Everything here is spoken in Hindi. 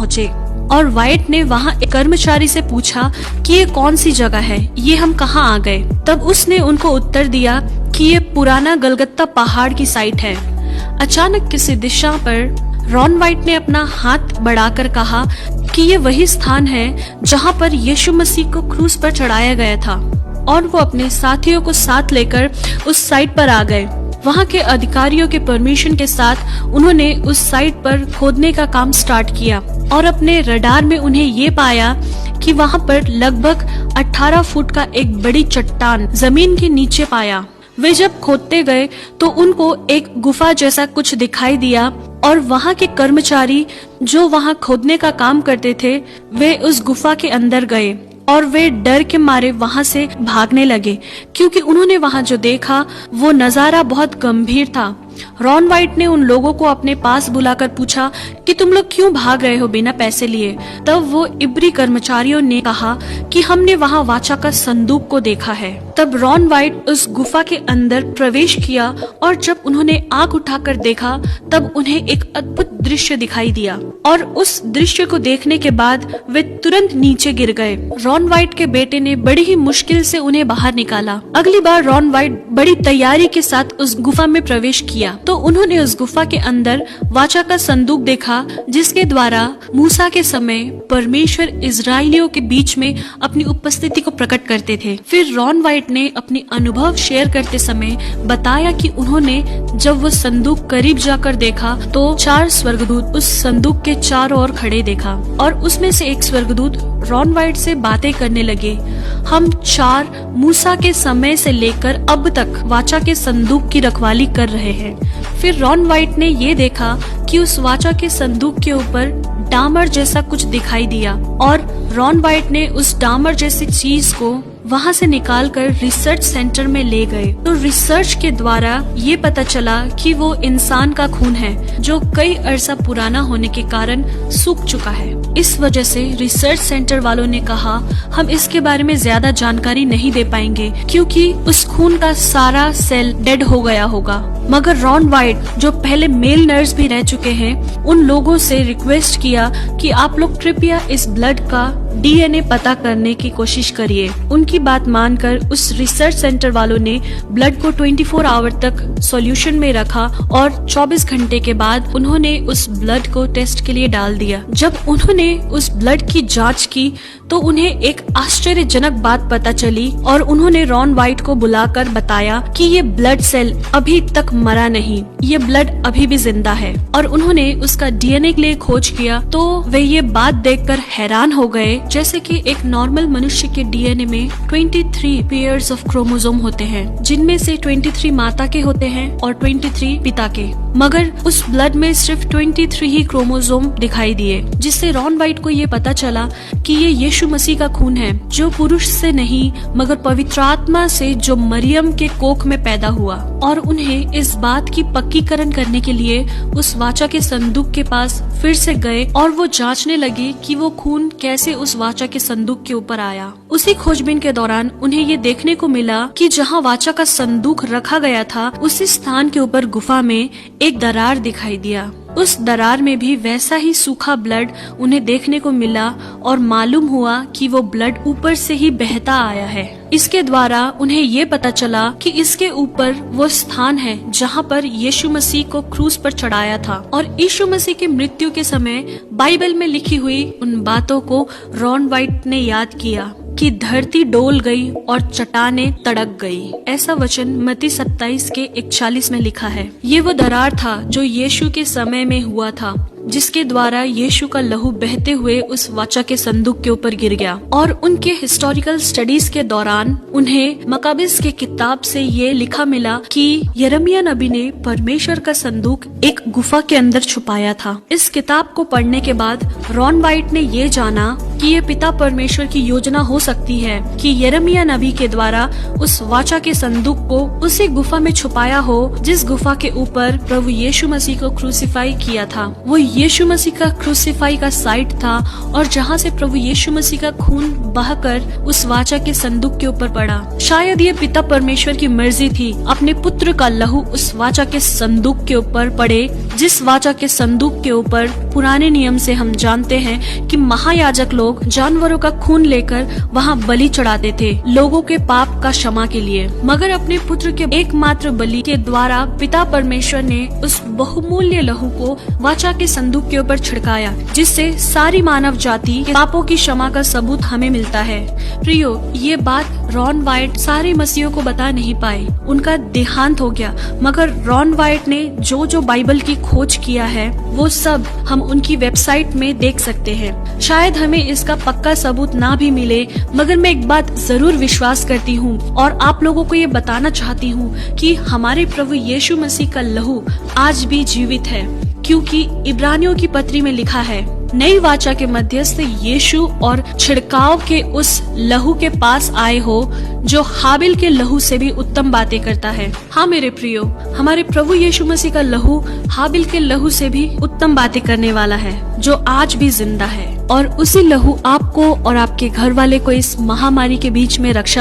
पहुँचे और वाइट ने वहाँ एक कर्मचारी से पूछा कि ये कौन सी जगह है, ये हम कहाँ आ गए। तब उसने उनको उत्तर दिया कि ये पुराना गलगत्ता पहाड़ की साइट है। अचानक किसी दिशा पर रॉन वाइट ने अपना हाथ बढ़ाकर कहा कि ये वही स्थान है जहाँ पर यीशु मसीह को क्रूस पर चढ़ाया गया था, और वो अपने साथियों को साथ लेकर उस साइट पर आ गए। वहाँ के अधिकारियों के परमिशन के साथ उन्होंने उस साइट पर खोदने का काम स्टार्ट किया और अपने रडार में उन्हें ये पाया कि वहाँ पर लगभग 18 फुट का एक बड़ी चट्टान जमीन के नीचे पाया। वे जब खोदते गए तो उनको एक गुफा जैसा कुछ दिखाई दिया और वहाँ के कर्मचारी जो वहाँ खोदने का काम करते थे वे उस गुफा के अंदर गए और वे डर के मारे वहाँ से भागने लगे, क्योंकि उन्होंने वहाँ जो देखा वो नजारा बहुत गंभीर था। रॉन वाइट ने उन लोगों को अपने पास बुलाकर पूछा कि तुम लोग क्यों भाग रहे हो बिना पैसे लिए। तब वो इब्री कर्मचारियों ने कहा कि हमने वहाँ वाचा का संदूक को देखा है। तब रॉन वाइट उस गुफा के अंदर प्रवेश किया और जब उन्होंने आंख उठाकर देखा तब उन्हें एक अद्भुत दृश्य दिखाई दिया और उस दृश्य को देखने के बाद वे तुरंत नीचे गिर गए। रॉन वाइट के बेटे ने बड़ी ही मुश्किल से उन्हें बाहर निकाला। अगली बार रॉन वाइट बड़ी तैयारी के साथ उस गुफा में प्रवेश किया तो उन्होंने उस गुफा के अंदर वाचा का संदूक देखा, जिसके द्वारा मूसा के समय परमेश्वर इजरायलियों के बीच में अपनी उपस्थिति को प्रकट करते थे। फिर रॉन वाइट ने अपने अनुभव शेयर करते समय बताया कि उन्होंने जब वो संदूक करीब जाकर देखा तो 4 स्वर्गदूत उस संदूक के चारों ओर खड़े देखा और उसमें से एक स्वर्गदूत रॉन वाइट से बातें करने लगे। हम 4 मूसा के समय से लेकर अब तक वाचा के संदूक की रखवाली कर रहे हैं। फिर रॉन वाइट ने ये देखा कि उस वाचा के संदूक के ऊपर डामर जैसा कुछ दिखाई दिया और रॉन वाइट ने उस डामर जैसी चीज को वहाँ से निकालकर रिसर्च सेंटर में ले गए। तो रिसर्च के द्वारा ये पता चला कि वो इंसान का खून है जो कई अरसा पुराना होने के कारण सूख चुका है। इस वजह से रिसर्च सेंटर वालों ने कहा हम इसके बारे में ज्यादा जानकारी नहीं दे पाएंगे क्योंकि उस खून का सारा सेल डेड हो गया होगा। मगर रॉन वाइट जो पहले मेल नर्स भी रह चुके हैं उन लोगों से रिक्वेस्ट किया कि आप लोग कृपया इस ब्लड का DNA पता करने की कोशिश करिए। उनकी बात मानकर उस रिसर्च सेंटर वालों ने ब्लड को 24 आवर तक सॉल्यूशन में रखा और 24 घंटे के बाद उन्होंने उस ब्लड को टेस्ट के लिए डाल दिया। जब उन्होंने उस ब्लड की जांच की तो उन्हें एक आश्चर्यजनक बात पता चली और उन्होंने रॉन वाइट को बुलाकर बताया कि ये ब्लड सेल अभी तक मरा नहीं, ये ब्लड अभी भी जिंदा है। और उन्होंने उसका DNA के लिए खोज किया तो वे ये बात देखकर हैरान हो गए जैसे कि एक नॉर्मल मनुष्य के DNA में 23 पेयर्स ऑफ क्रोमोसोम होते हैं, जिनमें से 23 माता के होते हैं और 23 पिता के, मगर उस ब्लड में सिर्फ 23 ही क्रोमोसोम दिखाई दिए, जिससे रॉन वाइट को ये पता चला कि ये यीशु मसीह का खून है जो पुरुष से नहीं मगर पवित्र आत्मा से जो मरियम के कोख में पैदा हुआ। और उन्हें इस बात की पक्कीकरण करने के लिए उस वाचा के संदूक के पास फिर से गए और वो जांचने लगे कि वो खून कैसे उस वाचा के संदूक के ऊपर आया। उसी खोजबीन के दौरान उन्हें ये देखने को मिला कि जहाँ वाचा का संदूक रखा गया था उसी स्थान के ऊपर गुफा में एक दरार दिखाई दिया। उस दरार में भी वैसा ही सूखा ब्लड उन्हें देखने को मिला और मालूम हुआ कि वो ब्लड ऊपर से ही बहता आया है। इसके द्वारा उन्हें ये पता चला कि इसके ऊपर वो स्थान है जहाँ पर यीशु मसीह को क्रूस पर चढ़ाया था। और यीशु मसीह की मृत्यु के समय बाइबल में लिखी हुई उन बातों को रॉन वाइट ने याद किया कि धरती डोल गई और चट्टानें तड़क गई। ऐसा वचन मत्ती 27 के 41 में लिखा है। ये वो दरार था जो यीशु के समय में हुआ था, जिसके द्वारा यीशु का लहू बहते हुए उस वाचा के संदूक के ऊपर गिर गया। और उनके हिस्टोरिकल स्टडीज के दौरान उन्हें मकाबिस के किताब से ये लिखा मिला कि यिर्मयाह नबी ने परमेश्वर का संदूक एक गुफा के अंदर छुपाया था। इस किताब को पढ़ने के बाद रॉन वाइट ने ये जाना कि ये पिता परमेश्वर की योजना हो सकती है कि यिर्मयाह नबी के द्वारा उस वाचा के संदूक को उसी गुफा में छुपाया हो जिस गुफा के ऊपर प्रभु यीशु मसीह को क्रूसीफाई किया था। वो यीशु मसीह का क्रूसीफाई का साइट था और जहाँ से प्रभु यीशु मसीह का खून बहकर उस वाचा के संदूक के ऊपर पड़ा। शायद ये पिता परमेश्वर की मर्जी थी अपने पुत्र का लहू उस वाचा के संदूक के ऊपर पड़े, जिस वाचा के संदूक के ऊपर पुराने नियम से हम जानते हैं कि महायाजक लोग जानवरों का खून लेकर वहाँ बलि चढ़ाते थे लोगों के पाप का क्षमा के लिए। मगर अपने पुत्र के एकमात्र बलि के द्वारा पिता परमेश्वर ने उस बहुमूल्य लहू को वाचा के संदूक के ऊपर छिड़काया, जिससे सारी मानव जाति के पापों की क्षमा का सबूत हमें मिलता है। प्रियो, ये बात रॉन वाइट सारे मसीहों को बता नहीं पाए, उनका देहांत हो गया। मगर रॉन वाइट ने जो जो बाइबल की खोज किया है वो सब हम उनकी वेबसाइट में देख सकते हैं। शायद हमें इसका पक्का सबूत ना भी मिले, मगर मैं एक बात जरूर विश्वास करती हूँ और आप लोगों को ये बताना चाहती हूँ कि हमारे प्रभु यीशु मसीह का लहू आज भी जीवित है, क्योंकि इब्रानियों की पत्री में लिखा है, नई वाचा के मध्यस्थ यीशु और छिड़काव के उस लहू के पास आए हो जो हाबिल के लहू से भी उत्तम बातें करता है। हाँ मेरे प्रियो, हमारे प्रभु यीशु मसीह का लहू हाबिल के लहू से भी उत्तम बातें करने वाला है, जो आज भी जिंदा है। और उसी लहू आपको और आपके घर वाले को इस महामारी के बीच में रक्षा